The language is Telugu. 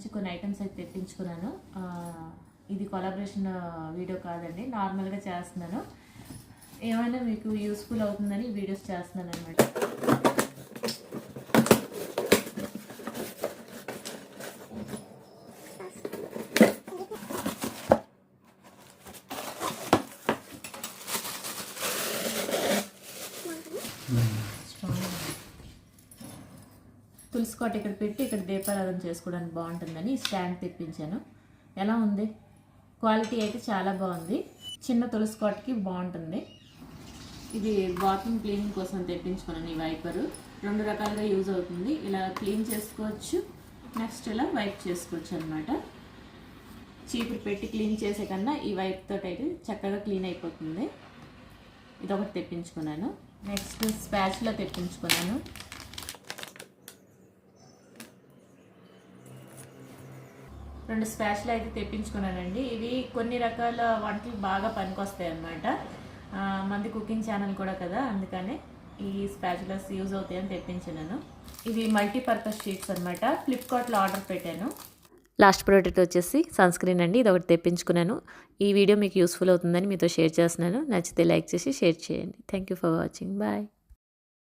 నుంచి కొన్ని ఐటమ్స్ అయితే తెప్పించుకున్నాను. ఇది కొలాబరేషన్ వీడియో కాదండి, నార్మల్గా చేస్తున్నాను. ఏమైనా మీకు యూస్ఫుల్ అవుతుందని వీడియోస్ చేస్తున్నాను అనమాట. తులసి కోట ఇక్కడ పెట్టి ఇక్కడ దీపారాధన చేసుకోవడానికి బాగుంటుందని స్టాండ్ తెప్పించాను. ఎలా ఉంది? క్వాలిటీ అయితే చాలా బాగుంది. చిన్న తులసి కోటకి బాగుంటుంది. ఇది బాత్రూమ్ క్లీనింగ్ కోసం తెప్పించుకున్నాను. ఈ వైపరు 2 రకాలుగా యూజ్ అవుతుంది. ఇలా క్లీన్ చేసుకోవచ్చు, నెక్స్ట్ ఇలా వైప్ చేసుకోవచ్చు అనమాట. చీపురు పెట్టి క్లీన్ చేసే కన్నా ఈ వైప్ తోటి అయితే చక్కగా క్లీన్ అయిపోతుంది. ఇదొకటి తెప్పించుకున్నాను. నెక్స్ట్ స్పాచులా తెప్పించుకున్నాను. రెండు స్పాచులా అయితే తెప్పించుకున్నానండి. ఇవి కొన్ని రకాల వంటలు బాగా పనికొస్తాయి అన్నమాట. మంది కుకింగ్ ఛానల్ కూడా కదా, అందుకనే ఈ స్పాచులాస్ యూజ్ అవుతాయని తెప్పించాను. ఇవి మల్టీపర్పస్ షీట్స్ అనమాట. ఫ్లిప్కార్ట్లో ఆర్డర్ పెట్టాను. లాస్ట్ ప్రోడక్ట్ వచ్చేసి సన్ స్క్రీన్ అండి. ఇది ఒకటి తెప్పించుకున్నాను. ఈ వీడియో మీకు యూస్ఫుల్ అవుతుందని మీతో షేర్ చేస్తున్నాను. నచ్చితే లైక్ చేసి షేర్ చేయండి. Thank you for watching. Bye.